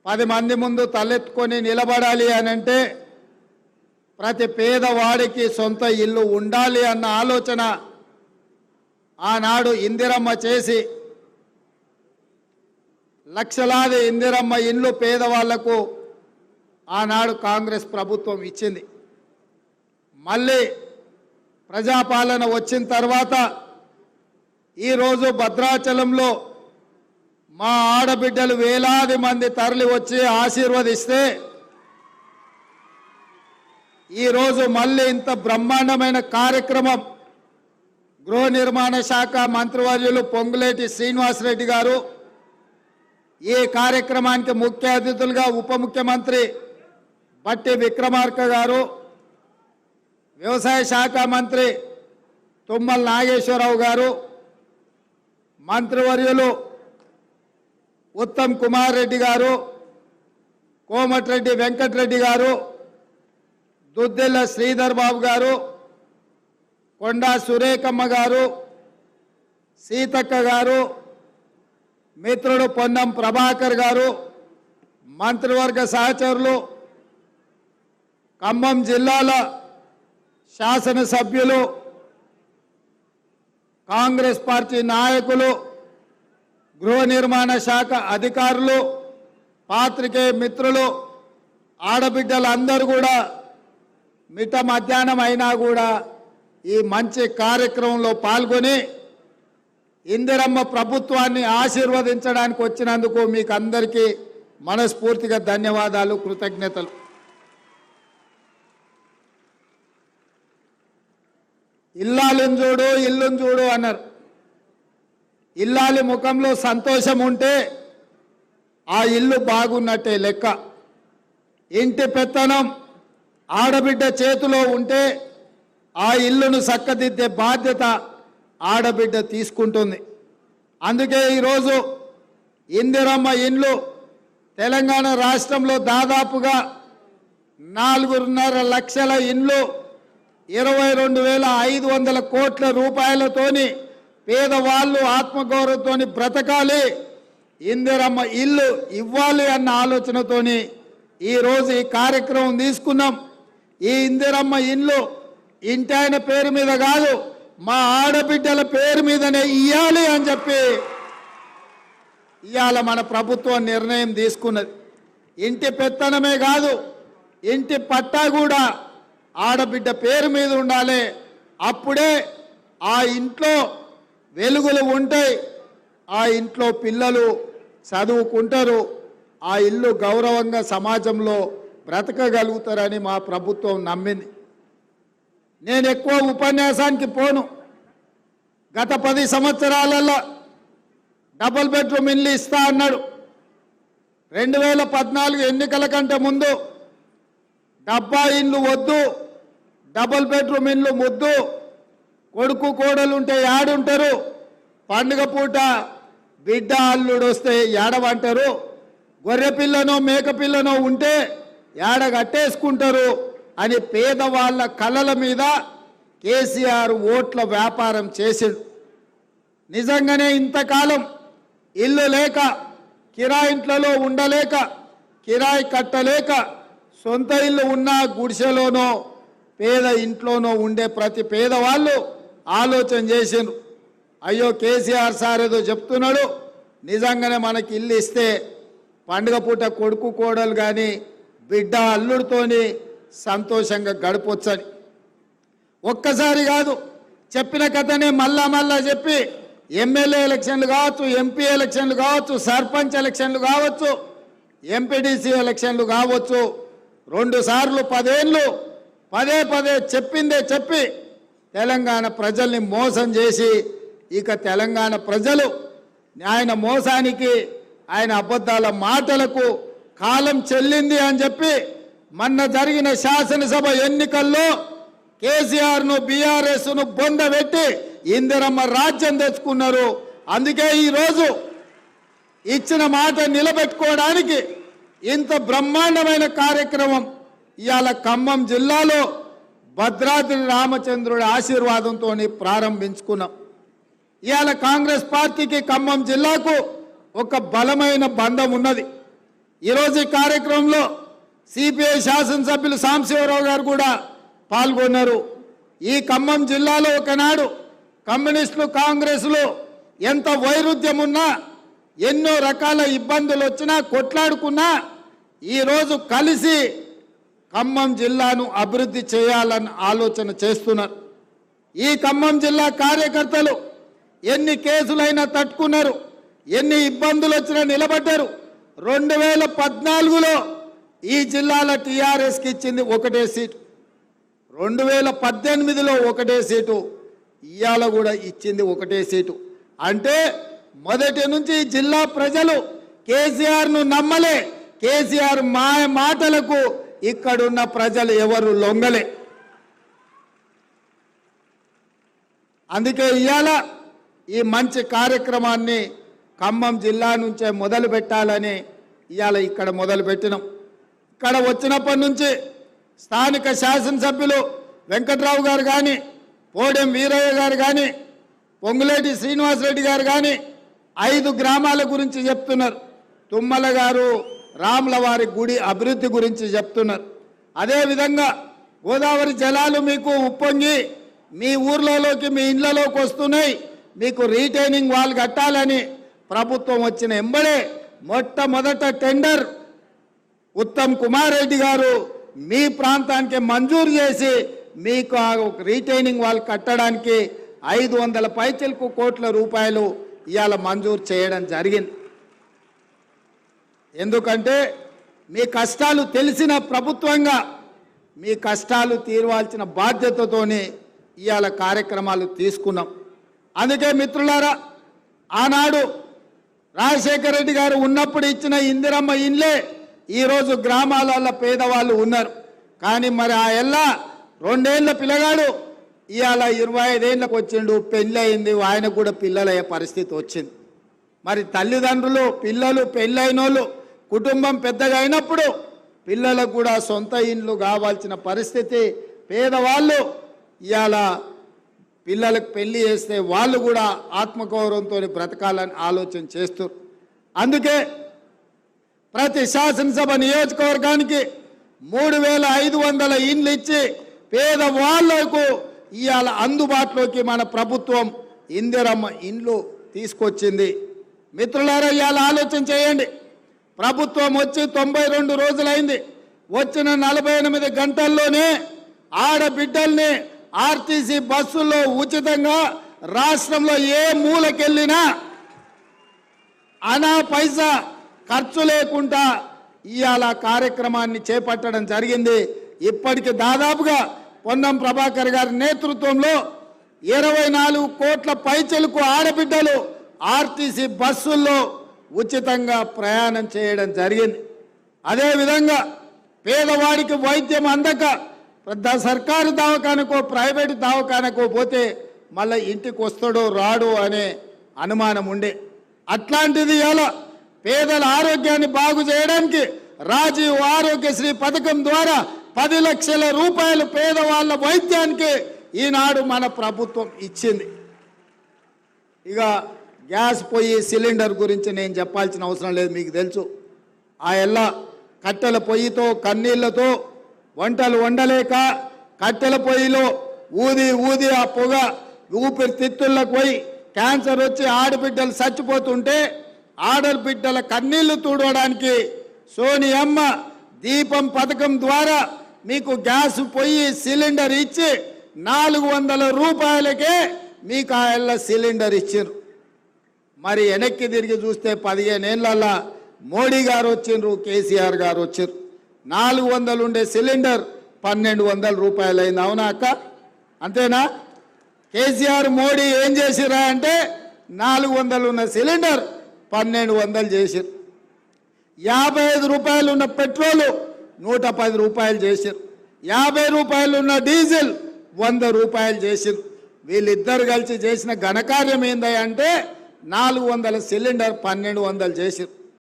10 మంది ముందు తలెత్తుకొని నిలబడాలి అని అంటే ప్రతి పేదవాడికి సొంత ఇల్లు ఉండాలి అన్న ఆలోచన ఆనాడు ఇందిరమ్మ చేసి లక్షలాది ఇందిరమ్మ ఇల్లు పేదవాళ్లకు ఆనాడు కాంగ్రెస్ ప్రభుత్వం ఇచ్చింది. మళ్ళీ ప్రజాపాలన వచ్చిన తర్వాత ఈరోజు భద్రాచలంలో మా ఆడబిడ్డలు వేలాది మంది తరలి వచ్చి ఆశీర్వదిస్తే ఈరోజు మళ్ళీ ఇంత బ్రహ్మాండమైన కార్యక్రమం గృహ నిర్మాణ శాఖ మంత్రివర్యులు పొంగులేటి శ్రీనివాసరెడ్డి గారు, ఈ కార్యక్రమానికి ముఖ్య అతిథులుగా ఉప ముఖ్యమంత్రి బట్టి విక్రమార్క గారు, వ్యవసాయ శాఖ మంత్రి తుమ్మల నాగేశ్వరరావు గారు, మంత్రివర్యులు ఉత్తమ్ కుమార్ రెడ్డి గారు, కోమటిరెడ్డి వెంకటరెడ్డి గారు, దుద్దిల్ల శ్రీధర్ బాబు గారు, కొండా సురేఖమ్మ గారు, సీతక్క గారు, మిత్రుడు పొన్నం ప్రభాకర్ గారు, మంత్రివర్గ సహచరులు, ఖమ్మం జిల్లాల శాసనసభ్యులు, కాంగ్రెస్ పార్టీ నాయకులు, గృహ నిర్మాణ శాఖ అధికారులు, పాత్రికేయ మిత్రులు, ఆడబిడ్డలందరూ కూడా మిట్ట మధ్యాహ్నం అయినా కూడా ఈ మంచి కార్యక్రమంలో పాల్గొని ఇందిరమ్మ ప్రభుత్వాన్ని ఆశీర్వదించడానికి వచ్చినందుకు మీకు అందరికీ మనస్ఫూర్తిగా ధన్యవాదాలు, కృతజ్ఞతలు. ఇల్లాలిని చూడు ఇల్లుని చూడు అన్నారు. ఇల్లాలి ముఖంలో సంతోషం ఉంటే ఆ ఇల్లు బాగున్నట్టే లెక్క. ఇంటి పెత్తనం ఆడబిడ్డ చేతిలో ఉంటే ఆ ఇల్లును చక్కదిద్దే బాధ్యత ఆడబిడ్డ తీసుకుంటుంది. అందుకే ఈరోజు ఇందిరమ్మ ఇండ్లు తెలంగాణ రాష్ట్రంలో దాదాపుగా 4.5 లక్షల ఇండ్లు 22,500 కోట్ల రూపాయలతోని పేదవాళ్ళు ఆత్మగౌరవంతోని బ్రతకాలి, ఇందిరమ్మ ఇల్లు ఇవ్వాలి అన్న ఆలోచనతోని ఈరోజు ఈ కార్యక్రమం తీసుకున్నాం. ఈ ఇందిరమ్మ ఇల్లు ఇంటాయన పేరు మీద కాదు, మా ఆడబిడ్డల పేరు మీదనే ఇవ్వాలి అని చెప్పి ఇవాళ మన ప్రభుత్వం నిర్ణయం తీసుకున్నది. ఇంటి పెత్తనమే కాదు, ఇంటి పట్టా కూడా ఆడబిడ్డ పేరు మీద ఉండాలి. అప్పుడే ఆ ఇంట్లో వెలుగులు ఉంటాయి, ఆ ఇంట్లో పిల్లలు చదువుకుంటారు, ఆ ఇల్లు గౌరవంగా సమాజంలో బ్రతకగలుగుతారని మా ప్రభుత్వం నమ్మింది. నేను ఎక్కువ ఉపన్యాసానికి పోను. గత 10 సంవత్సరాలలో డబుల్ బెడ్రూమ్ ఇల్లు ఇస్తా అన్నాడు. 2014 ఎన్నికల కంటే ముందు డబ్బా ఇల్లు వద్దు, డబుల్ బెడ్రూమ్ ఇల్లు ముద్దు, కొడుకు కోడలు ఉంటే యాడుంటారు, పండుగ పూట బిడ్డ అల్లుడు వస్తే ఏడవంటారు, గొర్రె పిల్లనో మేక పిల్లనో ఉంటే ఏడ కట్టేసుకుంటారు అని పేదవాళ్ళ కళల మీద కేసీఆర్ ఓట్ల వ్యాపారం చేసిండు. నిజంగానే ఇంతకాలం ఇల్లు లేక, కిరాయింట్లలో ఉండలేక, కిరాయి కట్టలేక, సొంత ఇల్లు ఉన్న గుడిసెలోనో పేద ఇంట్లోనో ఉండే ప్రతి పేదవాళ్ళు ఆలోచన చేసిండ్రు. అయ్యో కేసీఆర్ సార్ ఏదో చెప్తున్నాడు, నిజంగానే మనకి ఇల్లు ఇస్తే పండుగ పూట కొడుకు కోడలు కానీ బిడ్డ అల్లుడితోని సంతోషంగా గడపొచ్చని. ఒక్కసారి కాదు, చెప్పిన కథనే మళ్ళా చెప్పి ఎమ్మెల్యే ఎలక్షన్లు కావచ్చు, ఎంపీ ఎలక్షన్లు కావచ్చు, సర్పంచ్ ఎలక్షన్లు కావచ్చు, ఎంపీడీసీ ఎలక్షన్లు కావచ్చు, 2 సార్లు 10 ఏళ్ళు పదే చెప్పిందే చెప్పి తెలంగాణ ప్రజల్ని మోసం చేసి ఇక తెలంగాణ ప్రజలు ఆయన మోసానికి, ఆయన అబద్ధాల మాటలకు కాలం చెల్లింది అని చెప్పి మొన్న జరిగిన శాసనసభ ఎన్నికల్లో కేసీఆర్ను బీఆర్ఎస్ను బొందబెట్టి ఇందిరమ్మ రాజ్యం తెచ్చుకున్నారు. అందుకే ఈరోజు ఇచ్చిన మాట నిలబెట్టుకోవడానికి ఇంత బ్రహ్మాండమైన కార్యక్రమం ఇవాళ ఖమ్మం జిల్లాలో భద్రాద్రి రామచంద్రుడి ఆశీర్వాదంతో ప్రారంభించుకున్నాం. ఇవాళ కాంగ్రెస్ పార్టీకి ఖమ్మం జిల్లాకు ఒక బలమైన బంధం ఉన్నది. ఈరోజు ఈ కార్యక్రమంలో సిపిఐ శాసనసభ్యులు సాంబశివరావు గారు కూడా పాల్గొన్నారు. ఈ ఖమ్మం జిల్లాలో ఒకనాడు కమ్యూనిస్టులు కాంగ్రెస్లు ఎంత వైరుధ్యం ఉన్నా, ఎన్నో రకాల ఇబ్బందులు వచ్చినా, కొట్లాడుకున్నా ఈరోజు కలిసి ఖమ్మం జిల్లాను అభివృద్ధి చేయాలని ఆలోచన చేస్తున్నారు. ఈ ఖమ్మం జిల్లా కార్యకర్తలు ఎన్ని కేసులైనా తట్టుకున్నారు, ఎన్ని ఇబ్బందులు వచ్చినా నిలబడ్డారు. 2014లో ఈ జిల్లాలో టీఆర్ఎస్కి ఇచ్చింది ఒకటే సీటు, 2018లో ఒకటే సీటు, ఇవాళ కూడా ఇచ్చింది ఒకటే సీటు. అంటే మొదటి నుంచి ఈ జిల్లా ప్రజలు కేసీఆర్ను నమ్మలే. కేసీఆర్ మాటలకు ఇక్కడున్న ప్రజలు ఎవరు లొంగలే. అందుకే ఇవాళ ఈ మంచి కార్యక్రమాన్ని ఖమ్మం జిల్లా నుంచే మొదలు పెట్టాలని ఇవాళ ఇక్కడ మొదలుపెట్టినాం. ఇక్కడ వచ్చినప్పటి నుంచి స్థానిక శాసనసభ్యులు వెంకట్రావు గారు కానీ, పోడెం వీరయ్య గారు కానీ, పొంగులేటి శ్రీనివాసరెడ్డి గారు కానీ 5 గ్రామాల గురించి చెప్తున్నారు. తుమ్మల గారు రాములవారి గుడి అభివృద్ధి గురించి చెప్తున్నారు. అదేవిధంగా గోదావరి జలాలు మీకు ఉప్పొంగి మీ ఊర్లలోకి, మీ ఇళ్లలోకి వస్తున్నాయి, మీకు రీటైనింగ్ వాల్ కట్టాలని ప్రభుత్వం వచ్చిన ఎంబడే మొట్టమొదట టెండర్ ఉత్తమ్ కుమార్ రెడ్డి గారు మీ ప్రాంతానికి మంజూరు చేసి మీకు ఆ రీటైనింగ్ వాల్ కట్టడానికి 500 పైచిలకు కోట్ల రూపాయలు ఇవాళ మంజూరు చేయడం జరిగింది. ఎందుకంటే మీ కష్టాలు తెలిసిన ప్రభుత్వంగా మీ కష్టాలు తీరవాల్సిన బాధ్యతతోనే ఇవాళ కార్యక్రమాలు తీసుకున్నాం. అందుకే మిత్రులారా, ఆనాడు రాజశేఖర రెడ్డి గారు ఉన్నప్పుడు ఇచ్చిన ఇందిరమ్మ ఇండ్లే ఈరోజు గ్రామాలలో పేదవాళ్ళు ఉన్నారు. కానీ మరి ఆ ఎల్లా 2 ఏళ్ల పిల్లగాడు ఇవాళ 25 ఏళ్ళకు వచ్చిండు, పెళ్ళి అయింది, ఆయనకు కూడా పిల్లలయ్యే పరిస్థితి వచ్చింది. మరి తల్లిదండ్రులు, పిల్లలు, పెళ్ళైనోళ్ళు, కుటుంబం పెద్దగా అయినప్పుడు పిల్లలకు కూడా సొంత ఇండ్లు కావాల్సిన పరిస్థితి. పేదవాళ్ళు ఇవాళ పిల్లలకు పెళ్లి చేస్తే వాళ్ళు కూడా ఆత్మగౌరవంతో బ్రతకాలని ఆలోచన చేస్తారు. అందుకే ప్రతి శాసనసభ నియోజకవర్గానికి 3500 ఇండ్లు ఇచ్చి పేదవాళ్లకు ఇవాళ అందుబాటులోకి మన ప్రభుత్వం ఇందిరమ్మ ఇండ్లు తీసుకొచ్చింది. మిత్రులారా, ఇవాళ ఆలోచన చేయండి. ప్రభుత్వం వచ్చి 92 రోజులైంది. వచ్చిన 48 గంటల్లోనే ఆడబిడ్డల్ని ఆర్టీసీ బస్సుల్లో ఉచితంగా రాష్ట్రంలో ఏ మూలకెళ్ళినా అనా పైసా ఖర్చు లేకుండా ఇవాళ కార్యక్రమాన్ని చేపట్టడం జరిగింది. ఇప్పటికి దాదాపుగా పొన్నం ప్రభాకర్ గారి నేతృత్వంలో 24 కోట్ల పైచలకు ఆడబిడ్డలు ఆర్టీసీ బస్సుల్లో ఉచితంగా ప్రయాణం చేయడం జరిగింది. అదేవిధంగా పేదవాడికి వైద్యం అందక పెద్ద సర్కారు దవాఖానకో ప్రైవేటు దవాఖానకో పోతే మళ్ళీ ఇంటికి వస్తాడో రాడో అనే అనుమానం ఉండే. అట్లాంటిది ఇలా పేదల ఆరోగ్యాన్ని బాగు చేయడానికి రాజీవ్ ఆరోగ్యశ్రీ పథకం ద్వారా 10 లక్షల రూపాయలు పేదవాళ్ళ వైద్యానికి ఈనాడు మన ప్రభుత్వం ఇచ్చింది. ఇక గ్యాస్ పొయ్యి సిలిండర్ గురించి నేను చెప్పాల్సిన అవసరం లేదు, మీకు తెలుసు. ఆ ఎల్లా కట్టెల పొయ్యితో కన్నీళ్లతో వంటలు వండలేక కట్టెల పొయ్యిలో ఊది ఊది ఆ పొగ ఊపిరితిత్తులకు పోయి క్యాన్సర్ వచ్చి ఆడబిడ్డలు చచ్చిపోతుంటే ఆడబిడ్డల కన్నీళ్లు తుడవడానికి సోనియమ్మ దీపం పథకం ద్వారా మీకు గ్యాస్ పొయ్యి సిలిండర్ ఇచ్చి 400 రూపాయలకే మీకు ఆ ఎల్ల సిలిండర్ ఇచ్చారు. మరి వెనక్కి తిరిగి చూస్తే 15 ఏళ్ళ మోడీ గారు వచ్చిండ్రు, కేసీఆర్ గారు వచ్చారు. 400 ఉండే సిలిండర్ 1200 రూపాయలు అయింది. అవునా అక్క? అంతేనా? కేసీఆర్ మోడీ ఏం చేసిరా అంటే 400 ఉన్న సిలిండర్ 1200 చేశారు. 55 రూపాయలు ఉన్న పెట్రోలు 110 రూపాయలు చేశారు. 50 రూపాయలు ఉన్న డీజిల్ 100 రూపాయలు చేశారు. వీళ్ళిద్దరు కలిసి చేసిన ఘనకార్యం ఏందంటే 400 సిలిండర్ 1200 చేశారు.